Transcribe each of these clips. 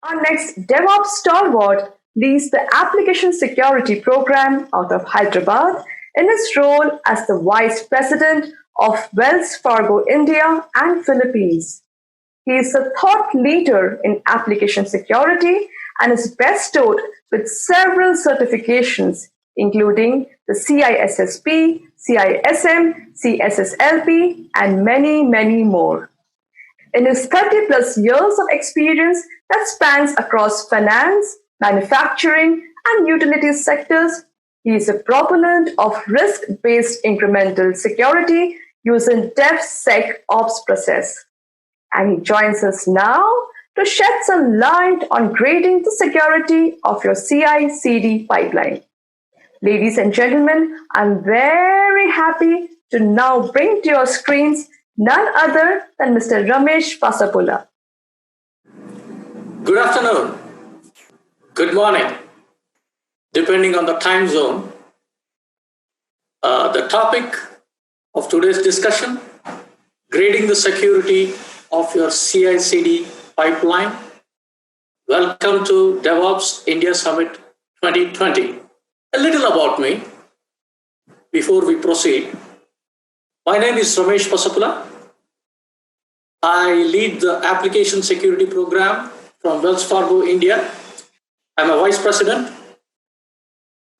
Our next DevOps stalwart leads the application security program out of Hyderabad in his role as the Vice President of Wells Fargo India and Philippines. He is a thought leader in application security and is bestowed with several certifications, including the CISSP, CISM, CSSLP, and many, many more. In his 30 plus years of experience that spans across finance, manufacturing, and utilities sectors, he is a proponent of risk based incremental security using DevSecOps process. And he joins us now to shed some light on grading the security of your CI CD pipeline. Ladies and gentlemen, I'm very happy to now bring to your screens none other than Mr. Ramesh Pasapula. Good afternoon. Good morning, depending on the time zone. The topic of today's discussion, grading the security of your CI/CD pipeline. Welcome to DevOps India Summit 2020. A little about me before we proceed. My name is Ramesh Pasapula. I lead the application security program from Wells Fargo, India. I'm a vice president.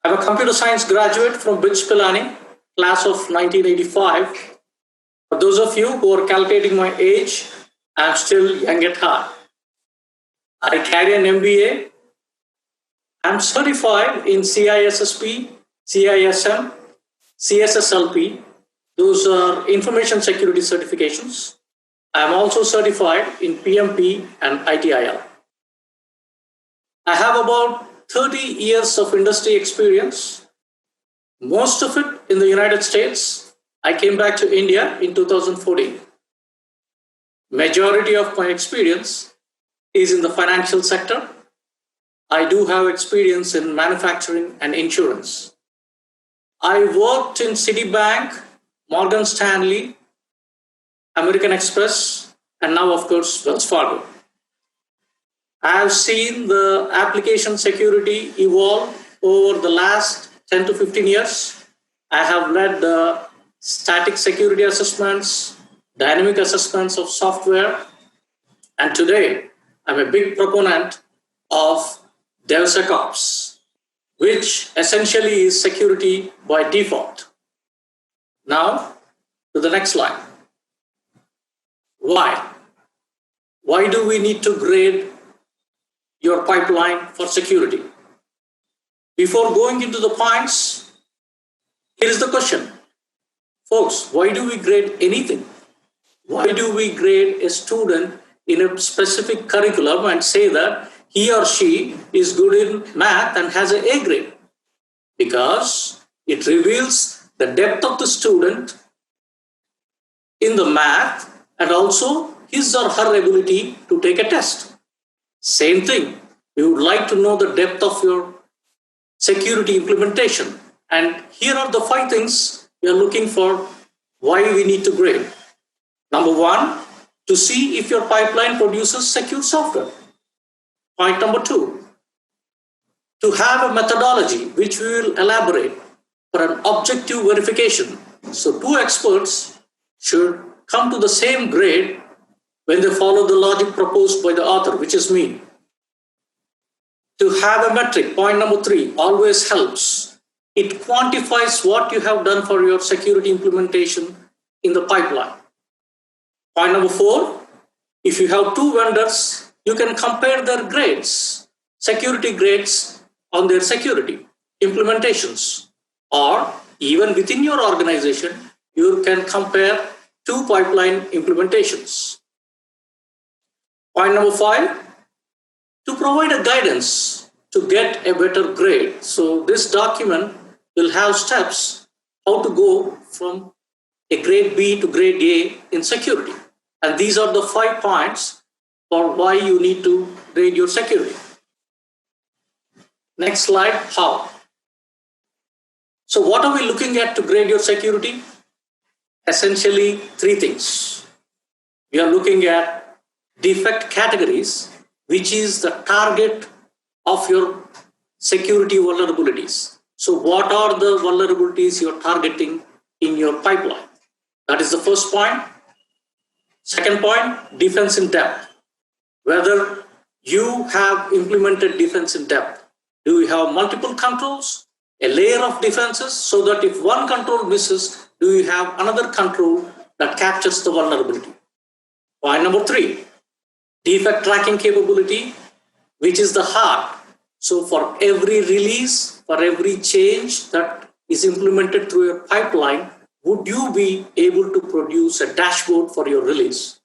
I'm a computer science graduate from BITS Pilani, class of 1985. For those of you who are calculating my age, I'm still young at heart. I carry an MBA. I'm certified in CISSP, CISM, CSSLP. Those are information security certifications. I'm also certified in PMP and ITIL. I have about 30 years of industry experience, most of it in the United States. I came back to India in 2014. Majority of my experience is in the financial sector. I do have experience in manufacturing and insurance. I worked in Citibank, Morgan Stanley, American Express, and now, of course, Wells Fargo. I have seen the application security evolve over the last 10 to 15 years. I have led the static security assessments, dynamic assessments of software, and today I'm a big proponent of DevSecOps, which essentially is security by default. Now, to the next slide. Why? Why do we need to grade your pipeline for security? Before going into the points, here is the question. Folks, why do we grade anything? Why do we grade a student in a specific curriculum and say that he or she is good in math and has an A grade? Because it reveals the depth of the student in the math and also his or her ability to take a test. Same thing, we would like to know the depth of your security implementation. And here are the 5 things we are looking for why we need to grade. Number 1, to see if your pipeline produces secure software. Point number 2, to have a methodology which we will elaborate for an objective verification. So 2 experts should come to the same grade when they follow the logic proposed by the author, which is me. To have a metric, point number 3, always helps. It quantifies what you have done for your security implementation in the pipeline. Point number 4, if you have 2 vendors, you can compare their grades, security grades on their security implementations. Or even within your organization, you can compare 2 pipeline implementations. Point number 5, to provide a guidance to get a better grade. So this document will have steps how to go from a grade B to grade A in security. And these are the 5 points for why you need to grade your security. Next slide, how. So what are we looking at to grade your security? essentially three things. We are looking at defect categories, which is the target of your security vulnerabilities. So what are the vulnerabilities you're targeting in your pipeline? That is the first point. Second point, defense in depth. Whether you have implemented defense in depth. Do you have multiple controls, a layer of defenses, so that if one control misses, do you have another control that captures the vulnerability? Point number three, defect tracking capability, which is the heart. So for every release, for every change that is implemented through your pipeline, would you be able to produce a dashboard for your release?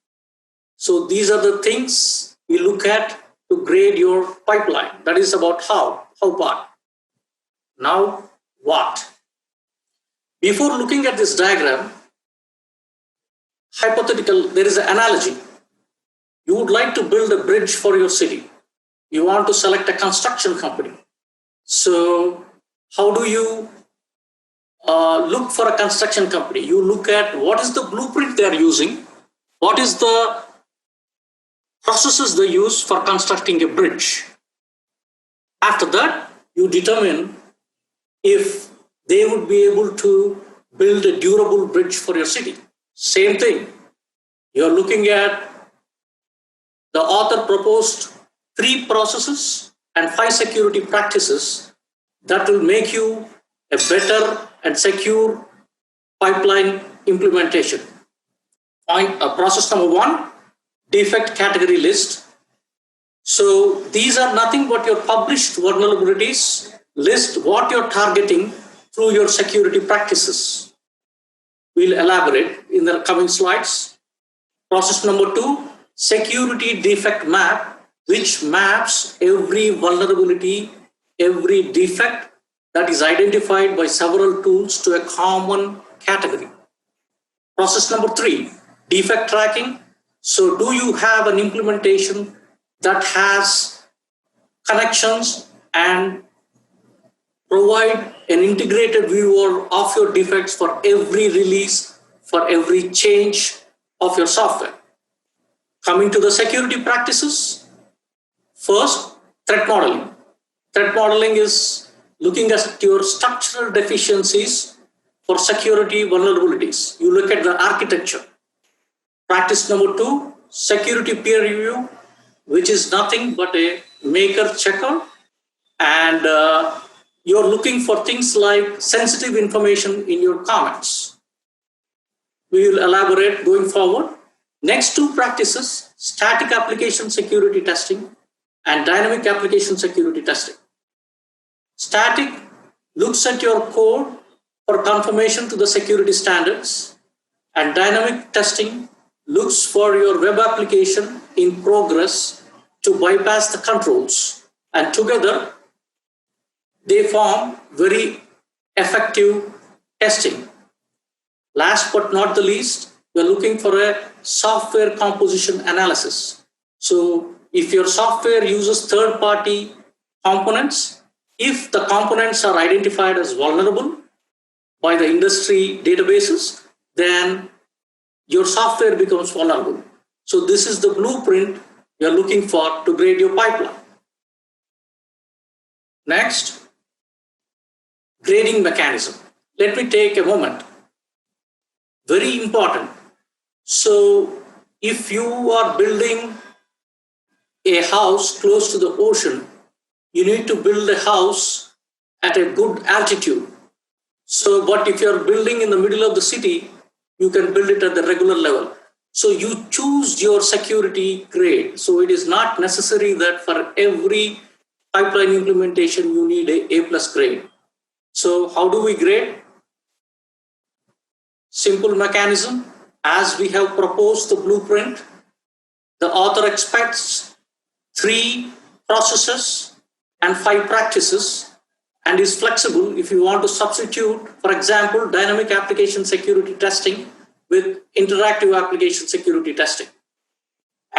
So these are the things we look at to grade your pipeline. That is about how part. Now, what? Before looking at this diagram, hypothetical, there is an analogy. You would like to build a bridge for your city. You want to select a construction company. So how do you look for a construction company? You look at what is the blueprint they are using, what is the processes they use for constructing a bridge. After that, you determine if they would be able to build a durable bridge for your city. Same thing. You're looking at the author proposed 3 processes and 5 security practices that will make you a better and secure pipeline implementation. Process number 1, defect category list. So these are nothing but your published vulnerabilities. List what you're targeting through your security practices. We'll elaborate in the coming slides. Process number 2, security defect map, which maps every vulnerability, every defect that is identified by several tools to a common category. Process number 3, defect tracking. So do you have an implementation that has connections and provide an integrated view of your defects for every release, for every change of your software? Coming to the security practices, first, threat modeling. Threat modeling is looking at your structural deficiencies for security vulnerabilities. You look at the architecture. Practice number 2, security peer review, which is nothing but a maker checker, and you're looking for things like sensitive information in your comments. We will elaborate going forward. Next 2 practices, static application security testing and dynamic application security testing. Static looks at your code for confirmation to the security standards, and dynamic testing looks for your web application in progress to bypass the controls, and together they form very effective testing. Last but not the least, we're looking for a software composition analysis. So if your software uses third-party components, if the components are identified as vulnerable by the industry databases, then your software becomes vulnerable. So this is the blueprint you're looking for to grade your pipeline. Next, grading mechanism. Let me take a moment. Very important. So if you are building a house close to the ocean, you need to build a house at a good altitude. So, but if you're building in the middle of the city, you can build it at the regular level. So you choose your security grade. So it is not necessary that for every pipeline implementation, you need a A+ grade. So how do we grade? Simple mechanism. As we have proposed the blueprint, the author expects 3 processes and 5 practices, and is flexible if you want to substitute, for example, dynamic application security testing with interactive application security testing.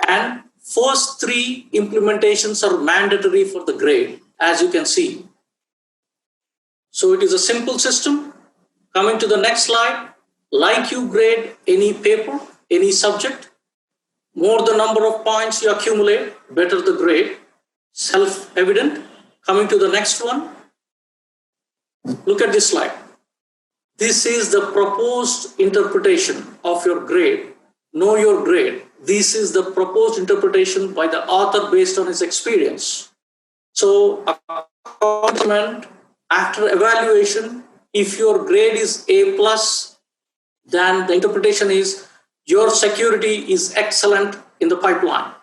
And first 3 implementations are mandatory for the grade, as you can see. So it is a simple system. Coming to the next slide, like you grade any paper, any subject, more the number of points you accumulate, better the grade. Self-evident. Coming to the next one. Look at this slide. This is the proposed interpretation of your grade. Know your grade. This is the proposed interpretation by the author based on his experience. So, after evaluation, if your grade is A plus, then the interpretation is your security is excellent in the pipeline.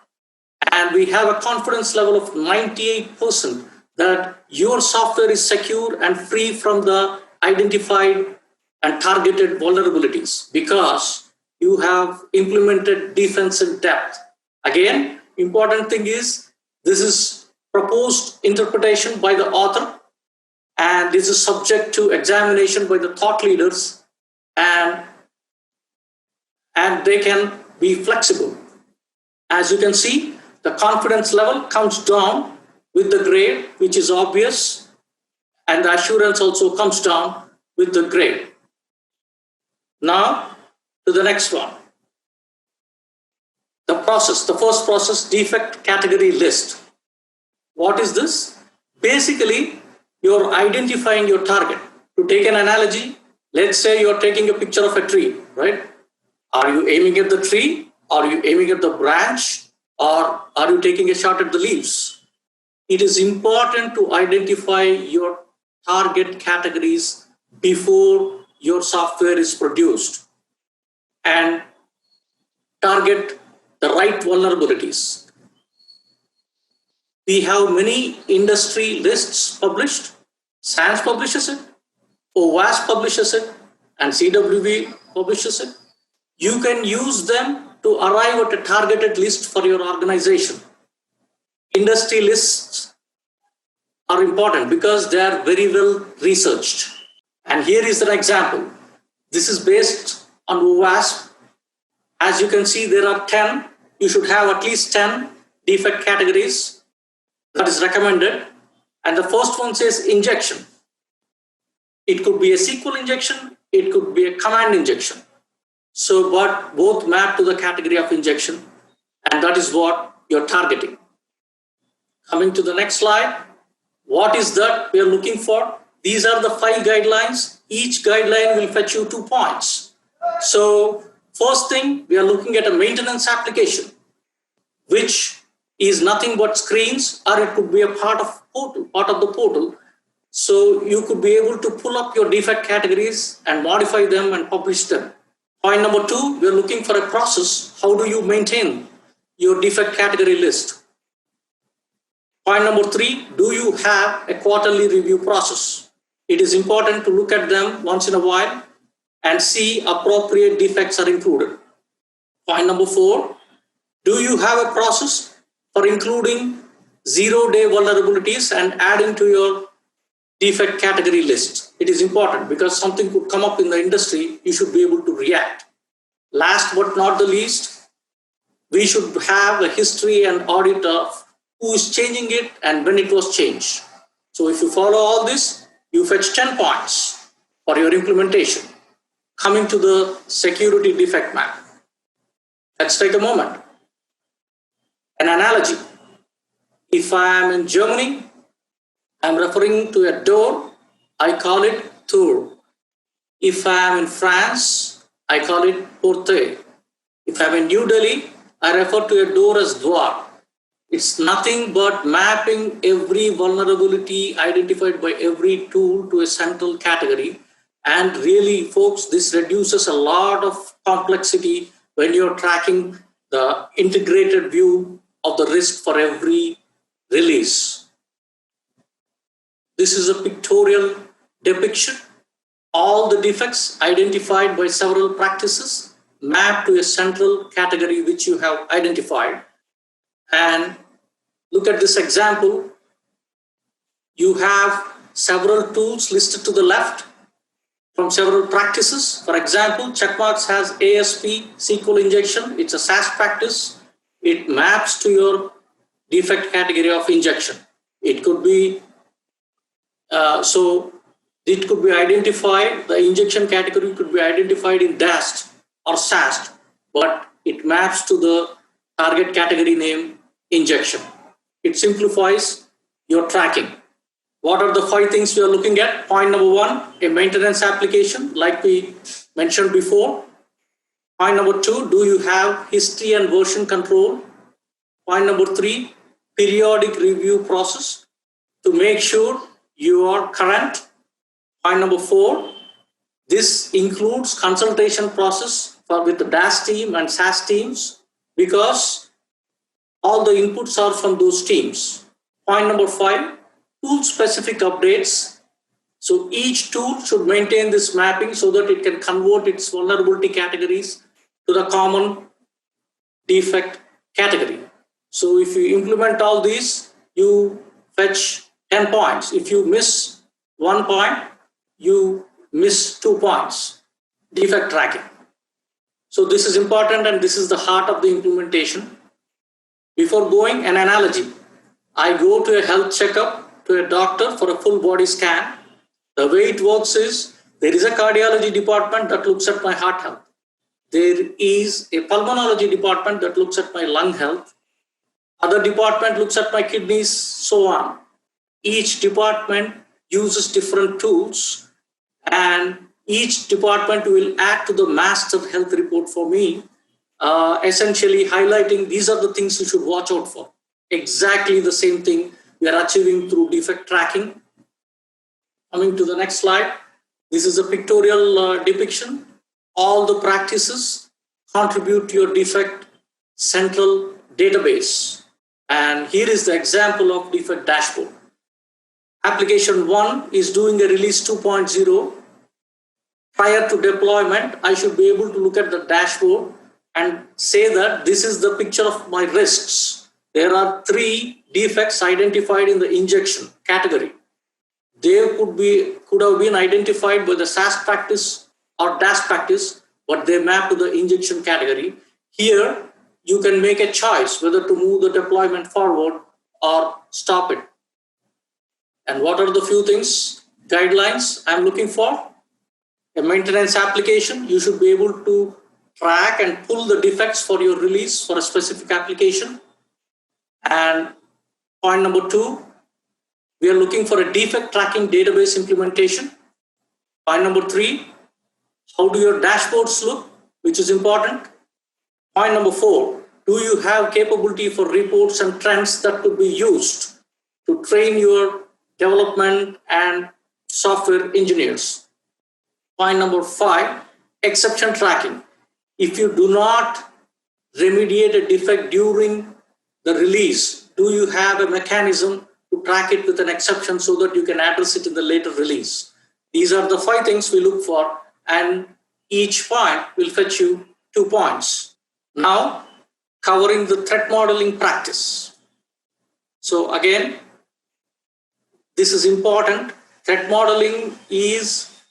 And we have a confidence level of 98% that your software is secure and free from the identified and targeted vulnerabilities because you have implemented defense in depth. Again, important thing is this is proposed interpretation by the author, and this is subject to examination by the thought leaders, and they can be flexible. As you can see, the confidence level comes down with the grade, which is obvious, and the assurance also comes down with the grade. Now, to the next one. The first process, defect category list. What is this? Basically, you're identifying your target. To take an analogy, let's say you're taking a picture of a tree, right? Are you aiming at the tree? Are you aiming at the branch? Or are you taking a shot at the leaves? It is important to identify your target categories before your software is produced and target the right vulnerabilities. We have many industry lists published. SANS publishes it, OWASP publishes it, and CWB publishes it. You can use them to arrive at a targeted list for your organization. Industry lists are important because they are very well researched. And here is an example. This is based on OWASP. As you can see, there are 10. You should have at least 10 defect categories that is recommended. And the first one says injection. It could be a SQL injection. It could be a command injection. So, but both map to the category of injection, and that is what you're targeting. Coming to the next slide, what is that we are looking for? These are the 5 guidelines. Each guideline will fetch you 2 points. So, first thing, we are looking at a maintenance application, which is nothing but screens, or it could be a part of the portal. So, you could be able to pull up your defect categories and modify them and publish them. Point number 2, we're looking for a process. How do you maintain your defect category list? Point number 3, do you have a quarterly review process? It is important to look at them once in a while and see appropriate defects are included. Point number 4, do you have a process for including 0-day vulnerabilities and adding to your defect category list? It is important because something could come up in the industry, you should be able to react. Last but not the least, we should have a history and audit of who is changing it and when it was changed. So if you follow all this, you fetch 10 points for your implementation. Coming to the security defect map. Let's take a moment. An analogy. If I am in Germany, I'm referring to a door, I call it tour. If I am in France, I call it porte. If I'm in New Delhi, I refer to a door as dwar. It's nothing but mapping every vulnerability identified by every tool to a central category. And really, folks, this reduces a lot of complexity when you're tracking the integrated view of the risk for every release. This is a pictorial depiction. All the defects identified by several practices mapped to a central category which you have identified. And look at this example. You have several tools listed to the left from several practices. For example, Checkmarx has ASP SQL injection. It's a SaaS practice. It maps to your defect category of injection. It could be, so It could be identified, the injection category could be identified in DAST or SAST, but it maps to the target category name injection. It simplifies your tracking. What are the 5 things we are looking at? Point number 1, a maintenance application, like we mentioned before. Point number 2, do you have history and version control? Point number 3, periodic review process to make sure you are current. Point number 4, this includes consultation process with the DAS team and SAS teams because all the inputs are from those teams. Point number 5, tool specific updates. So each tool should maintain this mapping so that it can convert its vulnerability categories to the common defect category. So if you implement all these, you fetch 10 points. If you miss 1 point, you miss 2 points. Defect tracking. So this is important and this is the heart of the implementation. Before going, an analogy. I go to a health checkup to a doctor for a full body scan. The way it works is there is a cardiology department that looks at my heart health. There is a pulmonology department that looks at my lung health. Other department looks at my kidneys, so on. Each department uses different tools and each department will add to the master health report for me, essentially highlighting these are the things you should watch out for. Exactly the same thing we are achieving through defect tracking. Coming to the next slide, this is a pictorial depiction. All the practices contribute to your defect central database. And here is the example of defect dashboard. Application 1 is doing a release 2.0. Prior to deployment, I should be able to look at the dashboard and say that this is the picture of my risks. There are 3 defects identified in the injection category. They could have been identified by the SAS practice or DAS practice, but they map to the injection category. Here, you can make a choice whether to move the deployment forward or stop it. And what are the few things, guidelines I'm looking for? A maintenance application, you should be able to track and pull the defects for your release for a specific application. And point number 2, we are looking for a defect tracking database implementation. Point number 3, how do your dashboards look, which is important. Point number 4, do you have capability for reports and trends that could be used to train your development and software engineers. Point number 5, exception tracking. If you do not remediate a defect during the release, do you have a mechanism to track it with an exception so that you can address it in the later release? These are the 5 things we look for, and each point will fetch you 2 points. Now, covering the threat modeling practice. So again, this is important. Threat modeling is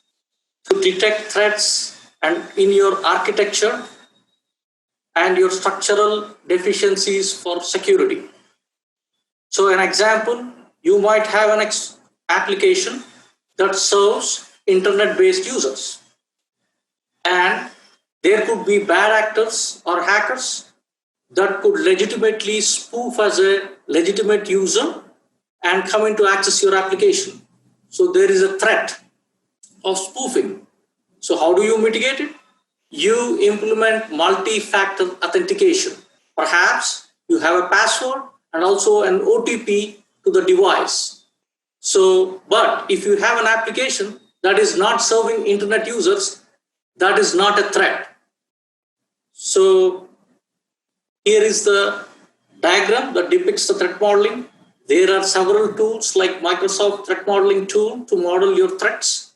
to detect threats and in your architecture and your structural deficiencies for security. So an example, you might have an application that serves internet-based users. And there could be bad actors or hackers that could legitimately spoof as a legitimate user and come in to access your application. So there is a threat of spoofing. So how do you mitigate it? You implement multi-factor authentication. Perhaps you have a password and also an OTP to the device. So, but if you have an application that is not serving internet users, that is not a threat. So here is the diagram that depicts the threat modeling. There are several tools like Microsoft Threat Modeling tool to model your threats.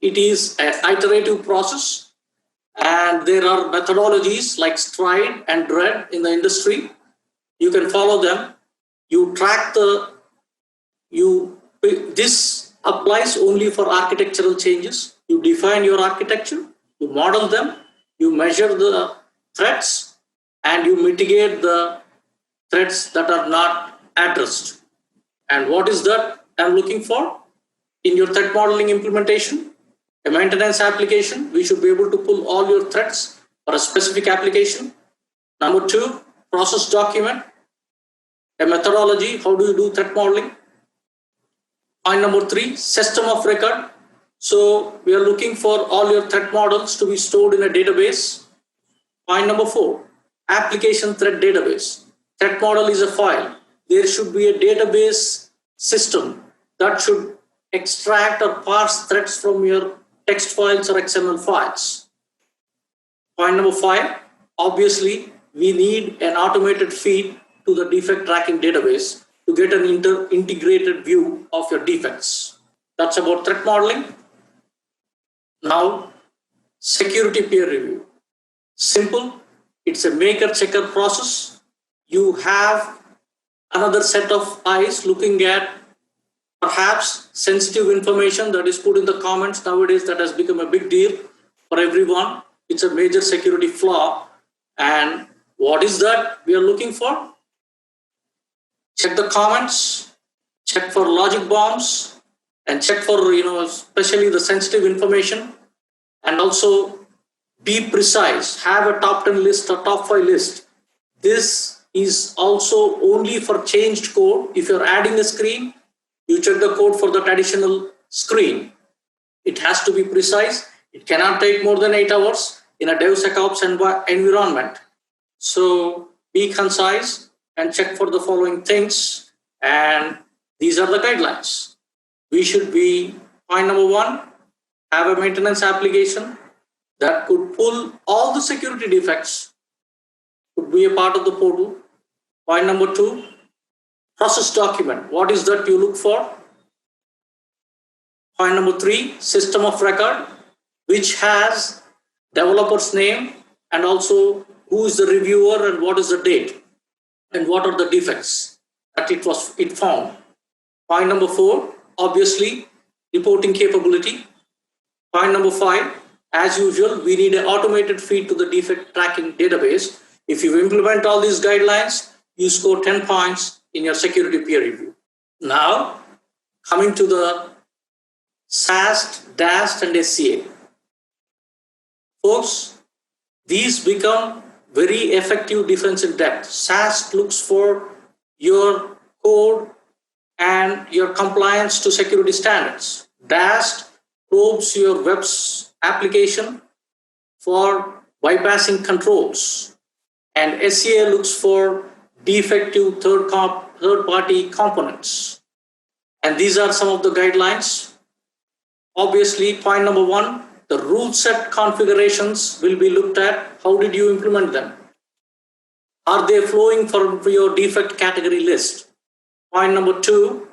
It is an iterative process, and there are methodologies like STRIDE and DREAD in the industry. You can follow them. You track this applies only for architectural changes. You define your architecture, you model them, you measure the threats, and you mitigate the threats that are not addressed. And what is that I'm looking for? in your threat modeling implementation, a maintenance application, we should be able to pull all your threats for a specific application. Number two, process document, a methodology, how do you do threat modeling? Point number three, system of record. So we are looking for all your threat models to be stored in a database. Point number four, application threat database. Threat model is a file. There should be a database system that should extract or parse threats from your text files or XML files. Point number five, obviously, we need an automated feed to the defect tracking database to get an integrated view of your defects. That's about threat modeling. Now, security peer review. Simple, it's a maker-checker process. You have another set of eyes looking at perhaps sensitive information that is put in the comments nowadays that has become a big deal for everyone. It's a major security flaw. And what is that we are looking for? Check the comments, check for logic bombs, and check for, especially the sensitive information, and also be precise. Have a top 10 list or top 5 list. This is also only for changed code. If you're adding a screen, you check the code for that additional screen. It has to be precise. It cannot take more than 8 hours in a DevSecOps environment. So be concise and check for the following things. And these are the guidelines. We should be, point number one, have a maintenance application that could pull all the security defects, could be a part of the portal. Point number two, process document. What is that you look for? Point number three, system of record, which has developer's name and also who is the reviewer and what is the date and what are the defects that it found. Point number four, obviously, reporting capability. Point number five, as usual, we need an automated feed to the defect tracking database. If you implement all these guidelines, you score 10 points in your security peer review. Now, coming to the SAST, DAST, and SCA. Folks, these become very effective defense in depth. SAST looks for your code and your compliance to security standards. DAST probes your web's application for bypassing controls. And SCA looks for defective third-party components. And these are some of the guidelines. Obviously, point number one, the rule set configurations will be looked at. How did you implement them? Are they flowing from your defect category list? Point number two,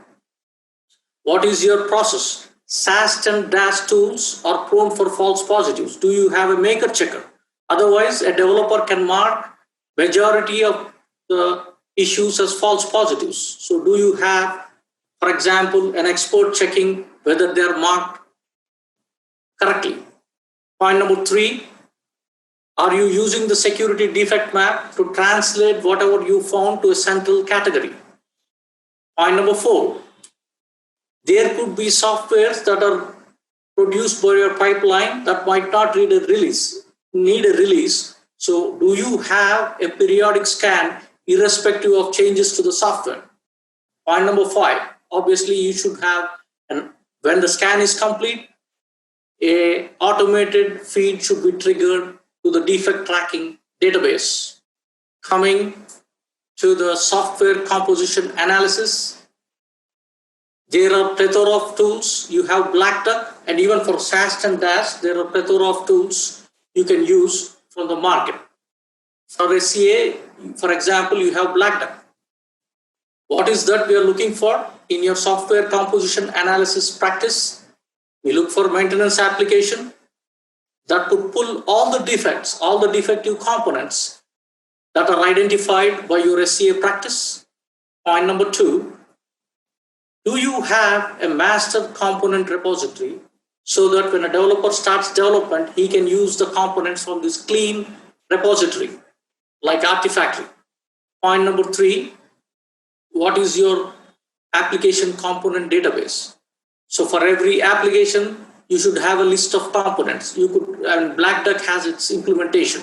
what is your process? SAST and DAST tools are prone for false positives. Do you have a maker checker? Otherwise, a developer can mark majority of the issues as false positives. So do you have, for example, an expert checking whether they're marked correctly? Point number three, are you using the security defect map to translate whatever you found to a central category? Point number four, there could be softwares that are produced by your pipeline that might not need a release. So do you have a periodic scan irrespective of changes to the software? Point number five, obviously you should have, and when the scan is complete, a automated feed should be triggered to the defect tracking database. Coming to the software composition analysis, there are plethora of tools. You have Black Duck, and even for SAST and DAST, there are plethora of tools you can use from the market. For SCA, for example, you have Black Duck. What is that we are looking for in your software composition analysis practice? We look for maintenance application that could pull all the defects, all the defective components that are identified by your SCA practice. Point number two, do you have a master component repository so that when a developer starts development, he can use the components from this clean repository like Artifactory? Point number three, what is your application component database? So for every application, you should have a list of components. And Black Duck has its implementation.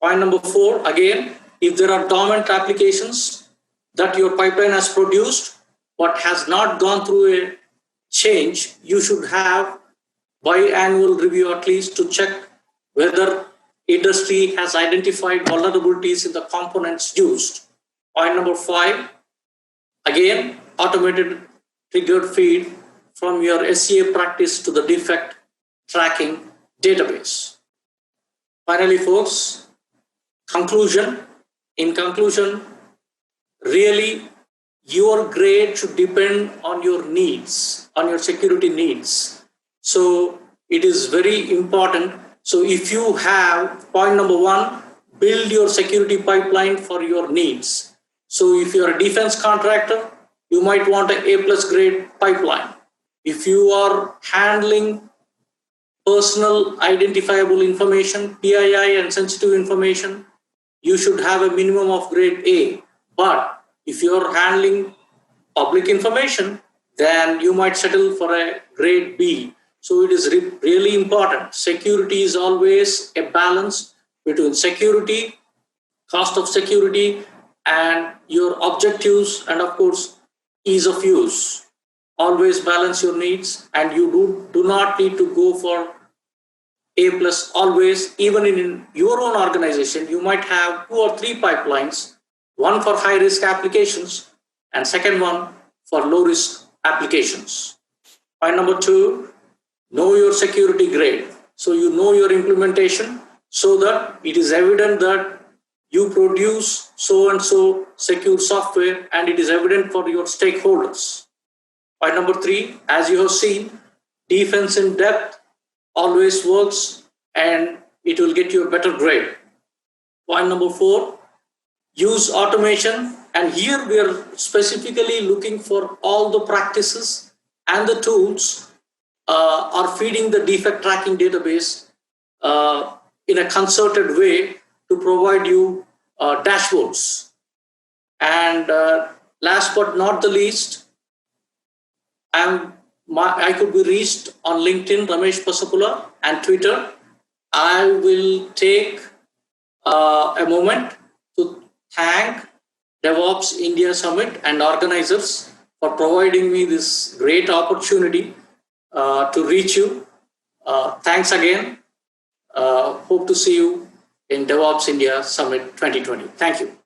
Point number 4, again, if there are dormant applications that your pipeline has produced but has not gone through a change, you should have biannual review at least to check whether industry has identified vulnerabilities in the components used. Point number 5, again, automated triggered feed from your SCA practice to the defect tracking database. Finally, folks, conclusion. In conclusion, really, your grade should depend on your needs, on your security needs. So it is very important. So if you have, point number 1, build your security pipeline for your needs. So if you're a defense contractor, you might want an A+ grade pipeline. If you are handling personal identifiable information, PII and sensitive information, you should have a minimum of grade A. But if you're handling public information, then you might settle for a grade B. So it is really important. Security is always a balance between security, cost of security, and your objectives, and of course, ease of use. Always balance your needs, and you do not need to go for A+. Always, even in your own organization, you might have 2 or 3 pipelines, one for high risk applications and second one for low risk applications. Point number 2, know your security grade. So you know your implementation so that it is evident that you produce so and so secure software and it is evident for your stakeholders. Point number 3, as you have seen, defense in depth always works and it will get you a better grade. Point number 4, use automation, and here we are specifically looking for all the practices and the tools are feeding the defect tracking database in a concerted way to provide you dashboards. And last but not the least, I could be reached on LinkedIn, Ramesh Pasapula, and Twitter. I will take a moment to thank DevOps India Summit and organizers for providing me this great opportunity to reach you. Thanks again. Hope to see you in DevOps India Summit 2020. Thank you.